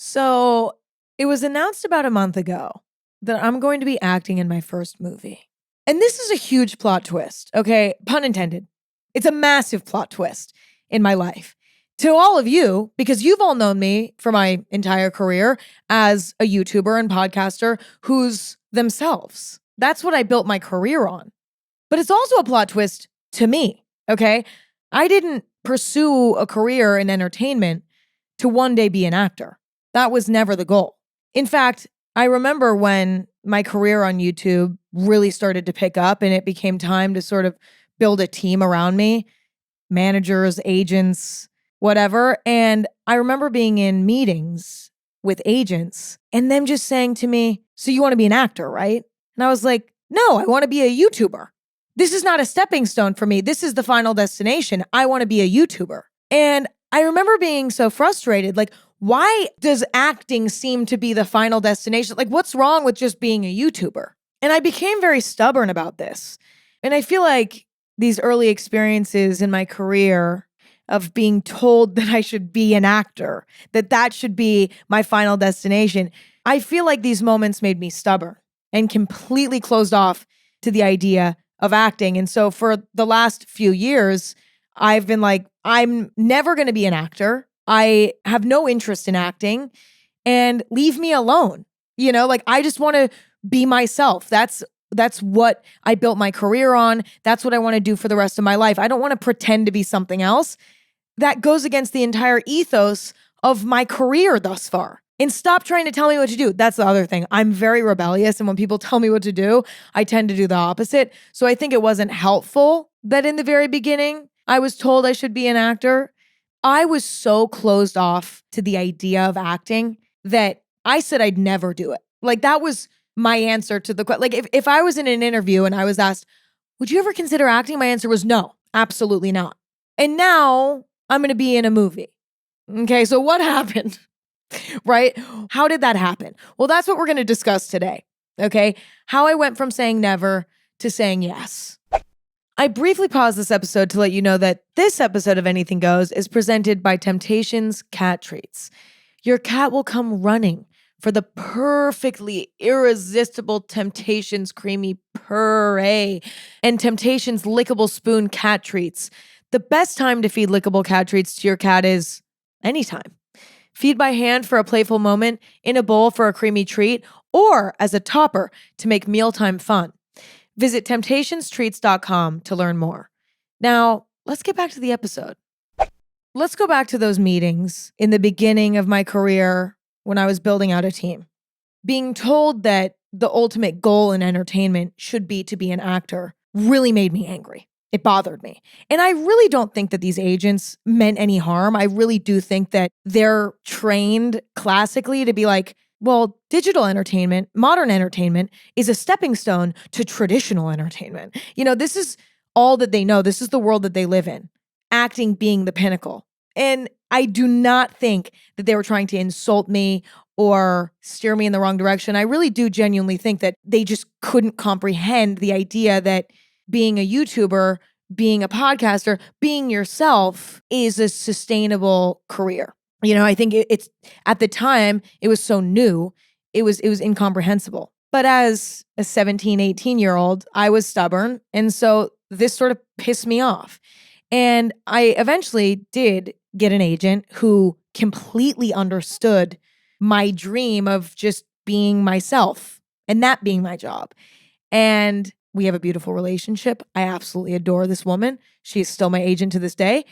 So it was announced about a month ago that I'm going to be acting in my first movie. And this is a huge plot twist, okay? Pun intended. It's a massive plot twist in my life. To all of you, because you've all known me for my entire career as a YouTuber and podcaster who's themselves. That's what I built my career on. But it's also a plot twist to me, okay? I didn't pursue a career in entertainment to one day be an actor. That was never the goal. In fact, I remember when my career on YouTube really started to pick up and it became time to sort of build a team around me, managers, agents, whatever. And I remember being in meetings with agents and them just saying to me, "So you want to be an actor, right?" And I was like, "No, I want to be a YouTuber. This is not a stepping stone for me. This is the final destination. I want to be a YouTuber." And I remember being so frustrated. Like, why does acting seem to be the final destination? Like, what's wrong with just being a YouTuber? And I became very stubborn about this. And I feel like these early experiences in my career of being told that I should be an actor, that should be my final destination, I feel like these moments made me stubborn and completely closed off to the idea of acting. And so for the last few years, I've been like, I'm never going to be an actor. I have no interest in acting and leave me alone. Like I just want to be myself. That's what I built my career on. That's what I want to do for the rest of my life. I don't want to pretend to be something else. That goes against the entire ethos of my career thus far. And stop trying to tell me what to do. That's the other thing. I'm very rebellious. And when people tell me what to do, I tend to do the opposite. So I think it wasn't helpful that in the very beginning, I was told I should be an actor. I was so closed off to the idea of acting that I said I'd never do it. Like that was my answer to the question. Like if I was in an interview and I was asked, "Would you ever consider acting?" My answer was no, absolutely not. And now I'm going to be in a movie. Okay, so what happened? Right? How did that happen? Well, that's what we're going to discuss today. Okay? How I went from saying never to saying yes. I briefly paused this episode to let you know that this episode of Anything Goes is presented by Temptations Cat Treats. Your cat will come running for the perfectly irresistible Temptations Creamy Puree and Temptations Lickable Spoon Cat Treats. The best time to feed lickable cat treats to your cat is anytime. Feed by hand for a playful moment, in a bowl for a creamy treat, or as a topper to make mealtime fun. Visit temptationstreats.com to learn more. Now, let's get back to the episode. Let's go back to those meetings in the beginning of my career when I was building out a team. Being told that the ultimate goal in entertainment should be to be an actor really made me angry. It bothered me. And I really don't think that these agents meant any harm. I really do think that they're trained classically to be like, well, digital entertainment, modern entertainment is a stepping stone to traditional entertainment. This is all that they know. This is the world that they live in. Acting being the pinnacle. And I do not think that they were trying to insult me or steer me in the wrong direction. I really do genuinely think that they just couldn't comprehend the idea that being a YouTuber, being a podcaster, being yourself is a sustainable career. I think it's at the time it was so new, it was incomprehensible. But as a 17, 18-year-old, I was stubborn. And so this sort of pissed me off. And I eventually did get an agent who completely understood my dream of just being myself and that being my job. And we have a beautiful relationship. I absolutely adore this woman. She is still my agent to this day.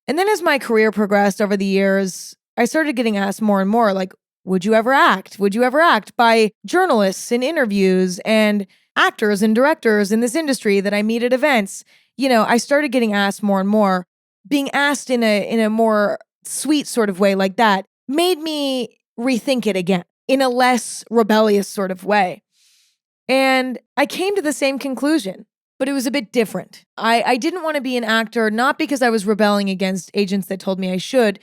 And then as my career progressed over the years, I started getting asked more and more, like, would you ever act? Would you ever act? By journalists in interviews and actors and directors in this industry that I meet at events. I started getting asked more and more. Being asked in a more sweet sort of way like that made me rethink it again in a less rebellious sort of way. And I came to the same conclusion, but it was a bit different. I didn't want to be an actor, not because I was rebelling against agents that told me I should.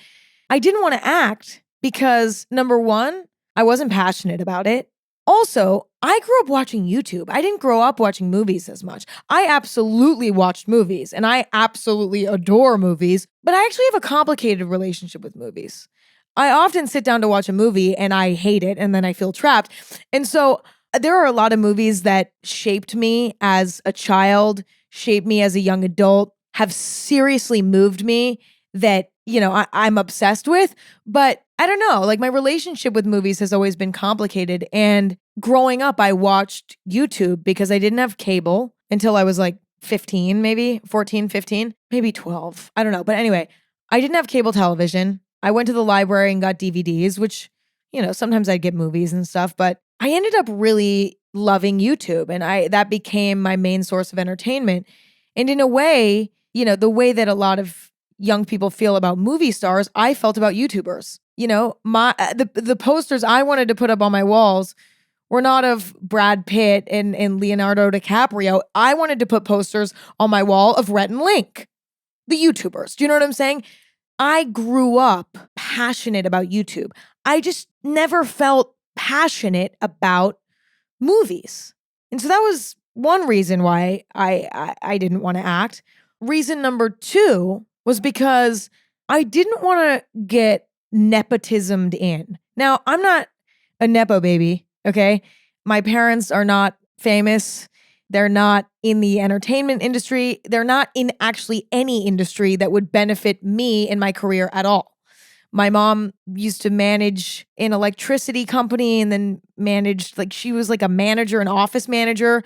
I didn't want to act because, number one, I wasn't passionate about it. Also, I grew up watching YouTube. I didn't grow up watching movies as much. I absolutely watched movies and I absolutely adore movies, but I actually have a complicated relationship with movies. I often sit down to watch a movie and I hate it and then I feel trapped. And so there are a lot of movies that shaped me as a child, shaped me as a young adult, have seriously moved me that, I'm obsessed with. But I don't know, like my relationship with movies has always been complicated. And growing up, I watched YouTube because I didn't have cable until I was like 15, maybe 14, 15, maybe 12. I don't know. But anyway, I didn't have cable television. I went to the library and got DVDs, which, sometimes I'd get movies and stuff, but I ended up really loving YouTube and that became my main source of entertainment. And in a way, the way that a lot of young people feel about movie stars, I felt about YouTubers. The posters I wanted to put up on my walls were not of Brad Pitt and Leonardo DiCaprio. I wanted to put posters on my wall of Rhett and Link, the YouTubers. Do you know what I'm saying? I grew up passionate about YouTube. I just never felt passionate about movies. And so that was one reason why I didn't want to act. Reason number 2 was because I didn't want to get nepotismed in. Now, I'm not a nepo baby, okay? My parents are not famous. They're not in the entertainment industry. They're not in actually any industry that would benefit me in my career at all. My mom used to manage an electricity company and then managed, like, she was like a manager, an office manager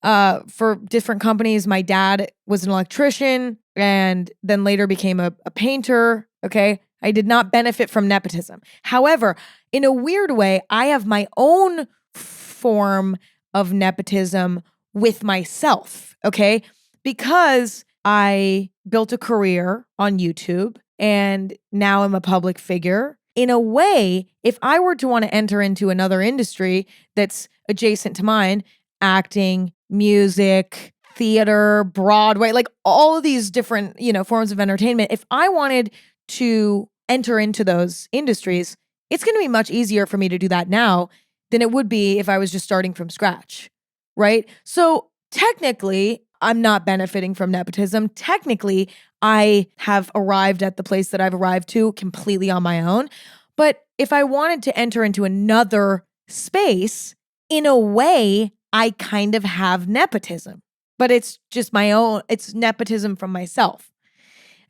for different companies. My dad was an electrician and then later became a painter. Okay. I did not benefit from nepotism. However, in a weird way, I have my own form of nepotism with myself. Okay. Because I built a career on YouTube and now I'm a public figure. In a way, if I were to want to enter into another industry that's adjacent to mine, acting, music, theater, Broadway, like all of these different, forms of entertainment, if I wanted to enter into those industries, it's going to be much easier for me to do that now than it would be if I was just starting from scratch, right? So technically, I'm not benefiting from nepotism. Technically, I have arrived at the place that I've arrived to completely on my own. But if I wanted to enter into another space, in a way, I kind of have nepotism, but it's just my own, it's nepotism from myself.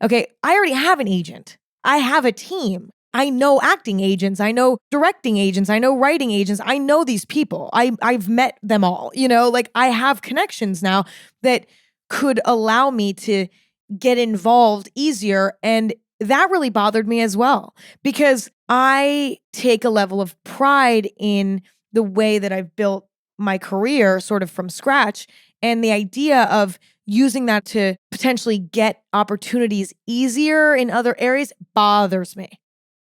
Okay, I already have an agent. I have a team. I know acting agents. I know directing agents. I know writing agents. I know these people. I've met them all. Like I have connections now that could allow me to get involved easier. And that really bothered me as well, because I take a level of pride in the way that I've built my career sort of from scratch. And the idea of using that to potentially get opportunities easier in other areas bothers me.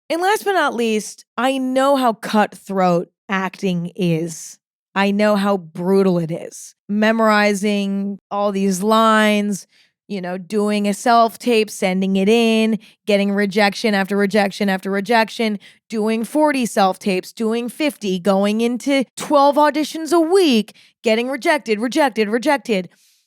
And last but not least, I know how cutthroat acting is. I know how brutal it is. Memorizing all these lines, doing a self-tape, sending it in, getting rejection after rejection after rejection, doing 40 self-tapes, doing 50, going into 12 auditions a week, getting rejected.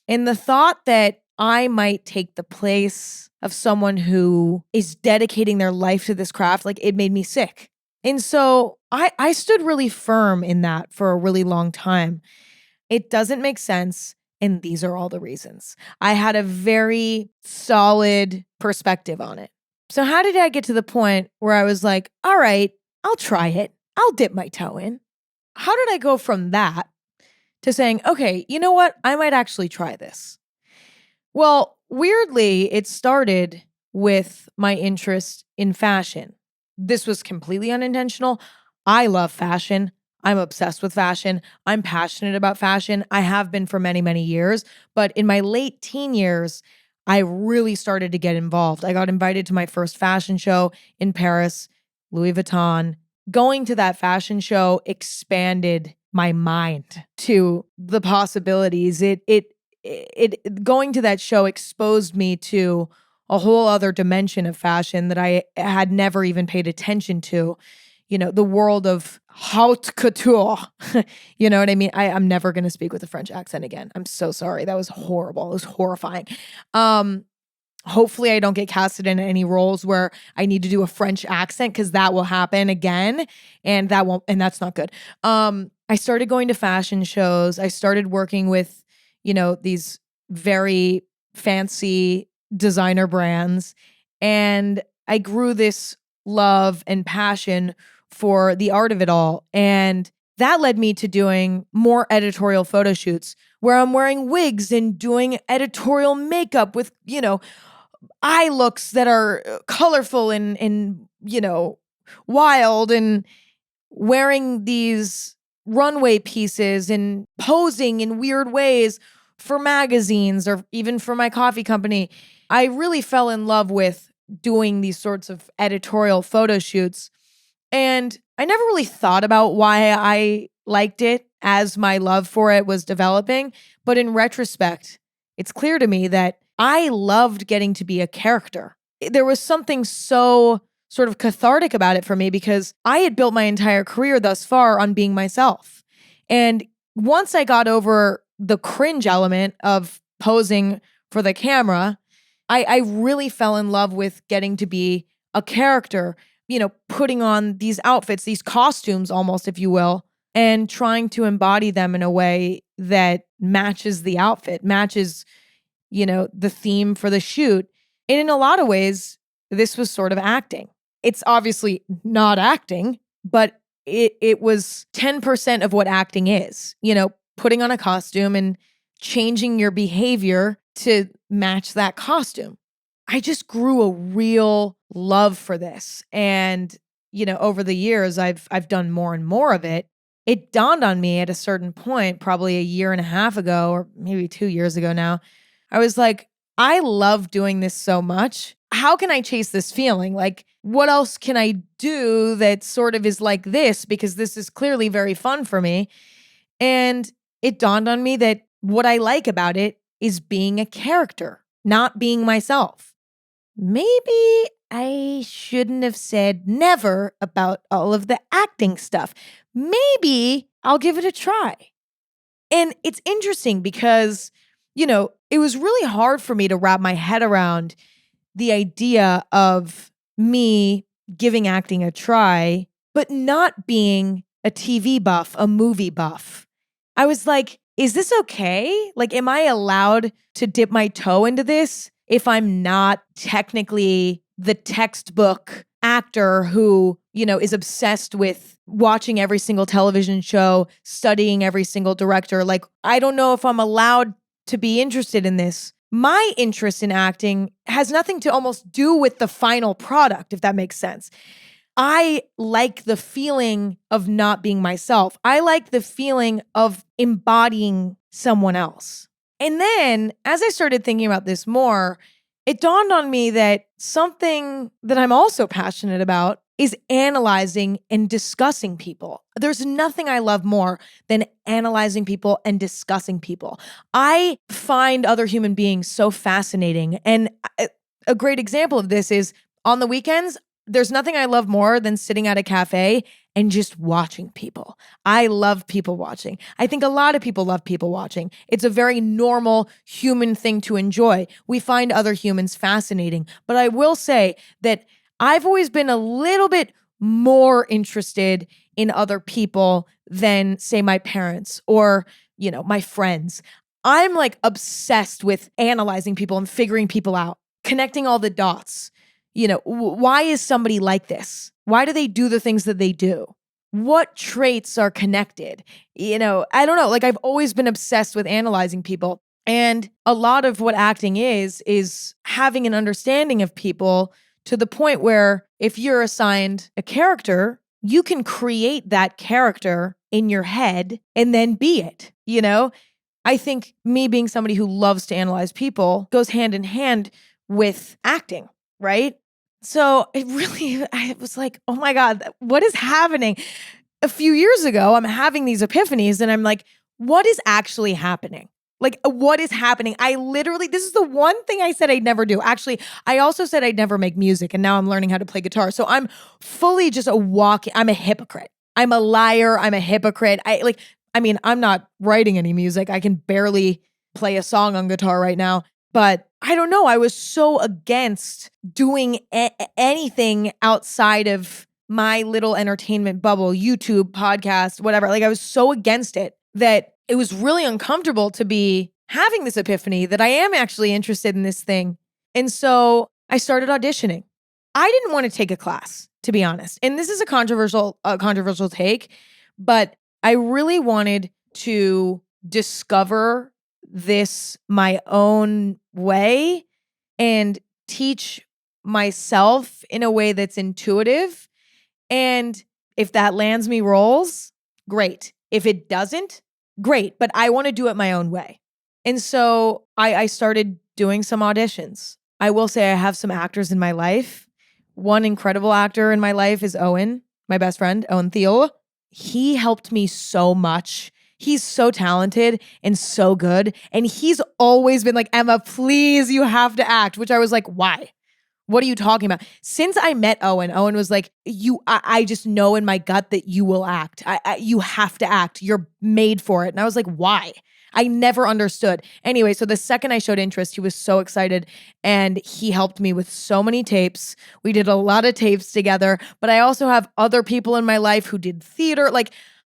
And the thought that I might take the place of someone who is dedicating their life to this craft, like it made me sick. And so I stood really firm in that for a really long time. It doesn't make sense. And these are all the reasons. I had a very solid perspective on it. So how did I get to the point where I was like, all right, I'll try it. I'll dip my toe in. How did I go from that to saying, okay, you know what? I might actually try this. Well, weirdly, it started with my interest in fashion. This was completely unintentional. I love fashion. I'm obsessed with fashion. I'm passionate about fashion. I have been for many, many years. But in my late teen years, I really started to get involved. I got invited to my first fashion show in Paris, Louis Vuitton. Going to that fashion show expanded my mind to the possibilities. It going to that show exposed me to a whole other dimension of fashion that I had never even paid attention to. The world of haute couture. You know what I mean? I'm never going to speak with a French accent again. I'm so sorry. That was horrible. It was horrifying. Hopefully I don't get casted in any roles where I need to do a French accent, because that will happen again, and that's not good. I started going to fashion shows. I started working with, these very fancy designer brands, and I grew this love and passion for the art of it all. And that led me to doing more editorial photo shoots where I'm wearing wigs and doing editorial makeup with, eye looks that are colorful and wild, and wearing these runway pieces and posing in weird ways for magazines or even for my coffee company. I really fell in love with doing these sorts of editorial photo shoots. And I never really thought about why I liked it as my love for it was developing. But in retrospect, it's clear to me that I loved getting to be a character. There was something so sort of cathartic about it for me, because I had built my entire career thus far on being myself. And once I got over the cringe element of posing for the camera, I really fell in love with getting to be a character, putting on these outfits, these costumes almost, if you will, and trying to embody them in a way that matches the outfit, matches, the theme for the shoot. And in a lot of ways, this was sort of acting. It's obviously not acting, but it was 10% of what acting is, putting on a costume and changing your behavior to match that costume. I just grew a real love for this. And, over the years, I've done more and more of it. It dawned on me at a certain point, probably a year and a half ago, or maybe 2 years ago now. I was like, I love doing this so much. How can I chase this feeling? Like, what else can I do that sort of is like this? Because this is clearly very fun for me. And it dawned on me that what I like about it is being a character, not being myself. Maybe I shouldn't have said never about all of the acting stuff. Maybe I'll give it a try. And it's interesting because, it was really hard for me to wrap my head around the idea of me giving acting a try, but not being a TV buff, a movie buff. I was like, is this okay? Like, am I allowed to dip my toe into this if I'm not technically the textbook actor who, is obsessed with watching every single television show, studying every single director? Like, I don't know if I'm allowed to be interested in this. My interest in acting has nothing to almost do with the final product, if that makes sense. I like the feeling of not being myself. I like the feeling of embodying someone else. And then as I started thinking about this more, it dawned on me that something that I'm also passionate about is analyzing and discussing people. There's nothing I love more than analyzing people and discussing people. I find other human beings so fascinating. And a great example of this is on the weekends, there's nothing I love more than sitting at a cafe and just watching people. I love people watching. I think a lot of people love people watching. It's a very normal human thing to enjoy. We find other humans fascinating. But I will say that I've always been a little bit more interested in other people than, say, my parents or, my friends. I'm like obsessed with analyzing people and figuring people out, connecting all the dots. Why is somebody like this? Why do they do the things that they do? What traits are connected? I don't know. Like, I've always been obsessed with analyzing people. And a lot of what acting is having an understanding of people to the point where if you're assigned a character, you can create that character in your head and then be it. I think me being somebody who loves to analyze people goes hand in hand with acting, right? So I was like, oh my God, what is happening? A few years ago, I'm having these epiphanies and I'm like, what is actually happening? Like, what is happening? This is the one thing I said I'd never do. Actually, I also said I'd never make music, and now I'm learning how to play guitar. So I'm fully just I'm a hypocrite. I'm a liar. I'm a hypocrite. I'm not writing any music. I can barely play a song on guitar right now, but I don't know, I was so against doing anything outside of my little entertainment bubble, YouTube, podcast, whatever. Like I was so against it that it was really uncomfortable to be having this epiphany that I am actually interested in this thing. And so I started auditioning. I didn't want to take a class, to be honest. And this is a controversial take, but I really wanted to discover this my own way and teach myself in a way that's intuitive. And if that lands me roles, great. If it doesn't, great. But I want to do it my own way. And so I started doing some auditions. I will say I have some actors in my life. One incredible actor in my life is Owen, my best friend, Owen Thiel. He helped me so much. He's so talented and so good. And he's always been like, Emma, please, you have to act, which I was like, why? What are you talking about? Since I met Owen, Owen was like, I just know in my gut that you will act. You have to act. You're made for it. And I was like, why? I never understood. Anyway, so the second I showed interest, he was so excited and he helped me with so many tapes. We did a lot of tapes together, but I also have other people in my life who did theater. Like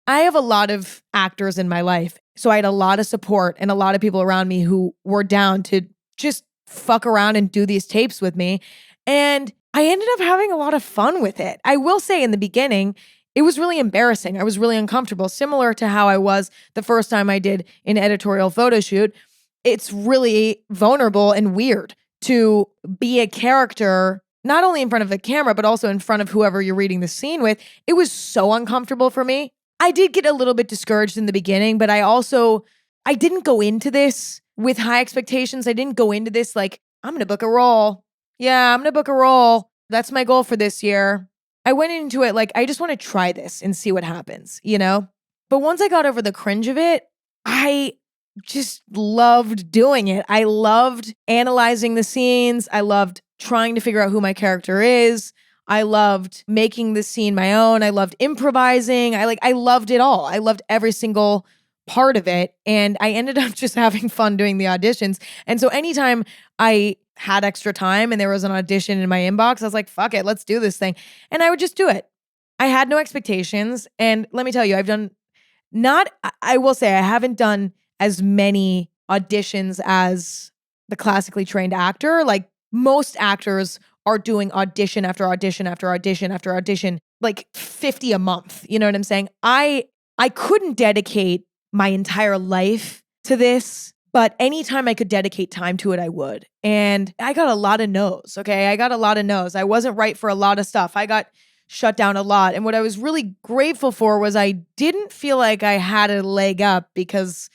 I have a lot of actors in my life. So I had a lot of support and a lot of people around me who were down to just fuck around and do these tapes with me. And I ended up having a lot of fun with it. I will say in the beginning, it was really embarrassing. I was really uncomfortable, similar to how I was the first time I did an editorial photo shoot. It's really vulnerable and weird to be a character, not only in front of the camera, but also in front of whoever you're reading the scene with. It was so uncomfortable for me. I did get a little bit discouraged in the beginning, but I didn't go into this with high expectations. I didn't go into this like, I'm going to book a role. Yeah, I'm going to book a role. That's my goal for this year. I went into it like, I just want to try this and see what happens, you know? But once I got over the cringe of it, I just loved doing it. I loved analyzing the scenes. I loved trying to figure out who my character is. I loved making the scene my own. I loved improvising. I loved it all. I loved every single part of it. And I ended up just having fun doing the auditions. And so anytime I had extra time and there was an audition in my inbox, I was like, fuck it, let's do this thing. And I would just do it. I had no expectations. And let me tell you, I will say I haven't done as many auditions as the classically trained actor. Like most actors are doing audition after audition after audition after audition, like 50 a month. You know what I'm saying? I couldn't dedicate my entire life to this, but anytime I could dedicate time to it, I would. And I got a lot of no's, okay? I got a lot of no's. I wasn't right for a lot of stuff. I got shut down a lot. And what I was really grateful for was I didn't feel like I had a leg up because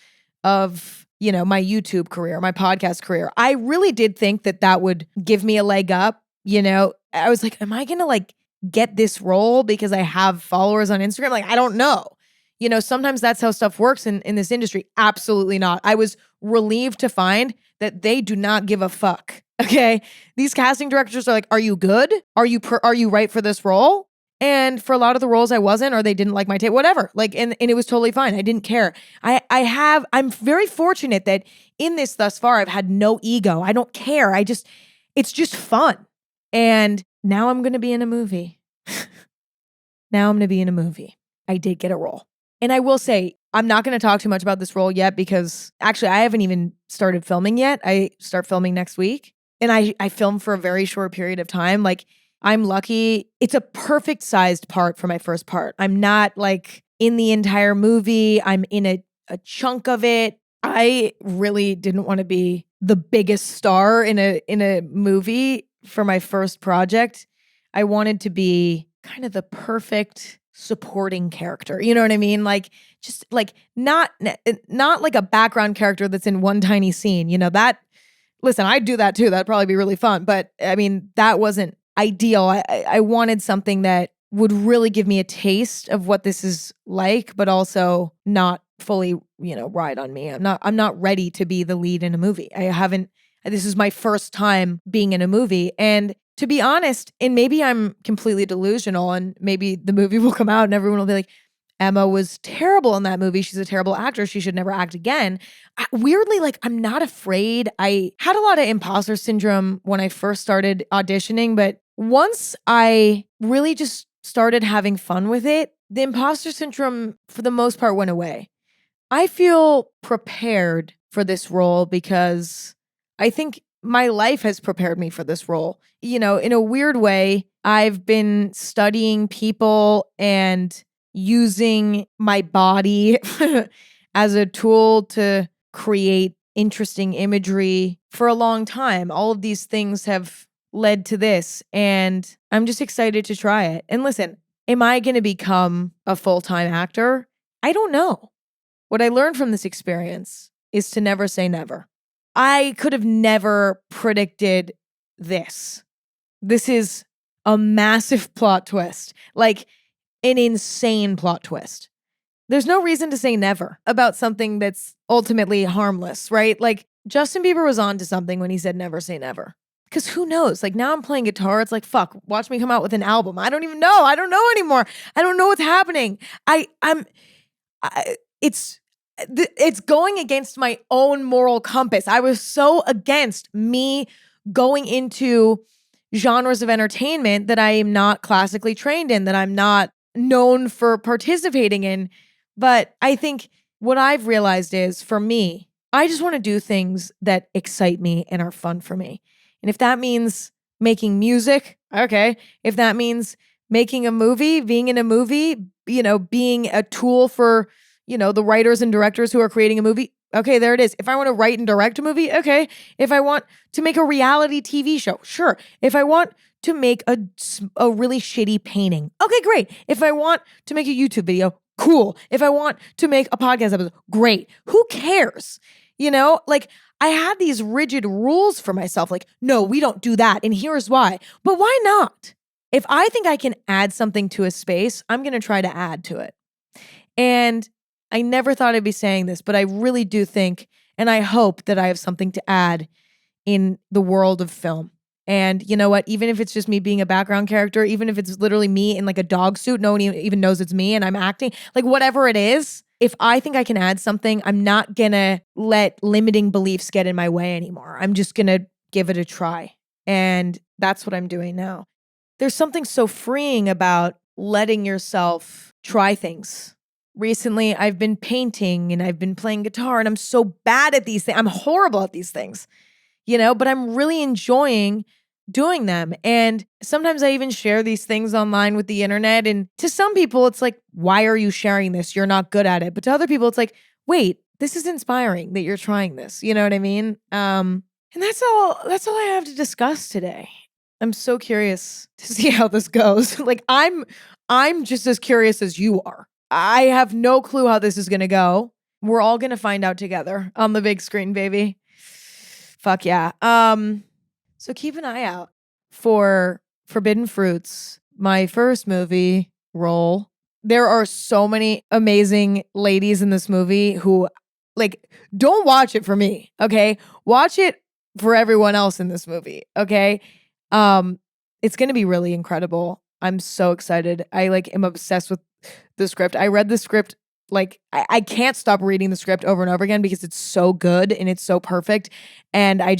of, my YouTube career, my podcast career. I really did think that would give me a leg up. I was like, am I going to get this role because I have followers on Instagram? Like, I don't know. Sometimes that's how stuff works in this industry. Absolutely not. I was relieved to find that they do not give a fuck. Okay. These casting directors are like, are you good? Are you right for this role? And for a lot of the roles I wasn't, or they didn't like my tape, whatever. And it was totally fine. I didn't care. I'm very fortunate that in this thus far, I've had no ego. I don't care. It's just fun. And now I'm going to be in a movie. I did get a role. And I will say, I'm not going to talk too much about this role yet because actually I haven't even started filming yet. I start filming next week. And I film for a very short period of time. I'm lucky. It's a perfect sized part for my first part. I'm not in the entire movie. I'm in a chunk of it. I really didn't want to be the biggest star in a movie for my first project. I wanted to be kind of the perfect supporting character. You know what I mean? Not like a background character that's in one tiny scene. Listen, I'd do that too. That'd probably be really fun. But I mean, that wasn't ideal. I wanted something that would really give me a taste of what this is like, but also not fully, ride on me. I'm not ready to be the lead in a movie. This is my first time being in a movie. And to be honest, and maybe I'm completely delusional and maybe the movie will come out and everyone will be like, Emma was terrible in that movie. She's a terrible actress. She should never act again. Weirdly, like, I'm not afraid. I had a lot of imposter syndrome when I first started auditioning, but once I really just started having fun with it, the imposter syndrome, for the most part, went away. I feel prepared for this role because I think my life has prepared me for this role. You know, in a weird way, I've been studying people and using my body as a tool to create interesting imagery for a long time. All of these things have led to this, and I'm just excited to try it. And listen, am I going to become a full-time actor? I don't know. What I learned from this experience is to never say never. I could have never predicted this. This is a massive plot twist, like an insane plot twist. There's no reason to say never about something that's ultimately harmless, right? Like Justin Bieber was on to something when he said never say never. Because who knows? Like now I'm playing guitar. It's like, fuck, watch me come out with an album. I don't even know. I don't know anymore. I don't know what's happening. It's going against my own moral compass. I was so against me going into genres of entertainment that I am not classically trained in, that I'm not known for participating in. But I think what I've realized is, for me, I just want to do things that excite me and are fun for me. And if that means making music, okay. If that means making a movie, being in a movie, you know, being a tool for, you know, the writers and directors who are creating a movie, okay, there it is. If I want to write and direct a movie, okay. If I want to make a reality TV show, sure. If I want to make a really shitty painting, okay, great. If I want to make a YouTube video, cool. If I want to make a podcast episode, great. Who cares? You know, like I had these rigid rules for myself, like, no, we don't do that. And here's why. But why not? If I think I can add something to a space, I'm going to try to add to it. And I never thought I'd be saying this, but I really do think, and I hope that I have something to add in the world of film. And you know what? Even if it's just me being a background character, even if it's literally me in like a dog suit, no one even knows it's me and I'm acting, like whatever it is, if I think I can add something, I'm not gonna let limiting beliefs get in my way anymore. I'm just gonna give it a try. And that's what I'm doing now. There's something so freeing about letting yourself try things. Recently, I've been painting and I've been playing guitar, and I'm so bad at these things. I'm horrible at these things, you know, but I'm really enjoying doing them. And sometimes I even share these things online with the internet. And to some people, it's like, why are you sharing this? You're not good at it. But to other people, it's like, wait, this is inspiring that you're trying this. You know what I mean? And that's all I have to discuss today. I'm so curious to see how this goes. Like I'm just as curious as you are. I have no clue how this is going to go. We're all going to find out together on the big screen, baby. Fuck yeah. So keep an eye out for Forbidden Fruits, my first movie role. There are so many amazing ladies in this movie who, like, don't watch it for me, okay? Watch it for everyone else in this movie, okay? It's going to be really incredible. I'm so excited. I am obsessed with the script. I read the script, I can't stop reading the script over and over again because it's so good and it's so perfect. And I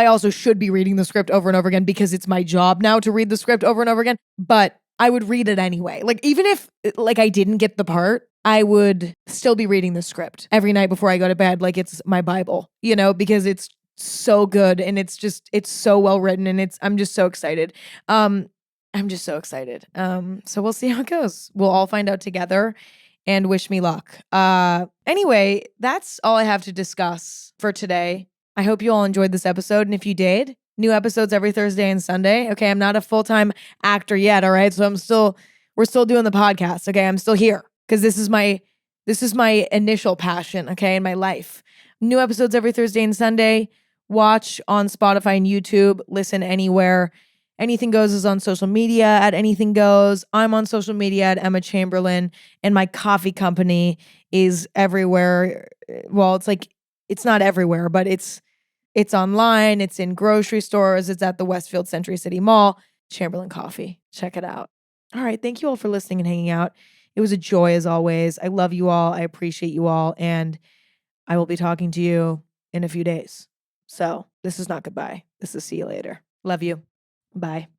also should be reading the script over and over again because it's my job now to read the script over and over again. But I would read it anyway. Like, even if I didn't get the part, I would still be reading the script every night before I go to bed. Like it's my Bible, you know, because it's so good and it's so well written and I'm just so excited. I'm just so excited. So we'll see how it goes. We'll all find out together and wish me luck. Anyway, that's all I have to discuss for today. I hope you all enjoyed this episode. And if you did, new episodes every Thursday and Sunday. Okay, I'm not a full-time actor yet, all right? So we're still doing the podcast. Okay, I'm still here because this is my initial passion, okay, in my life. New episodes every Thursday and Sunday. Watch on Spotify and YouTube. Listen anywhere. Anything Goes is on social media at Anything Goes. I'm on social media at Emma Chamberlain, and my coffee company is everywhere. Well, it's not everywhere, but it's online. It's in grocery stores. It's at the Westfield Century City Mall. Chamberlain Coffee. Check it out. All right. Thank you all for listening and hanging out. It was a joy as always. I love you all. I appreciate you all. And I will be talking to you in a few days. So this is not goodbye. This is see you later. Love you. Bye.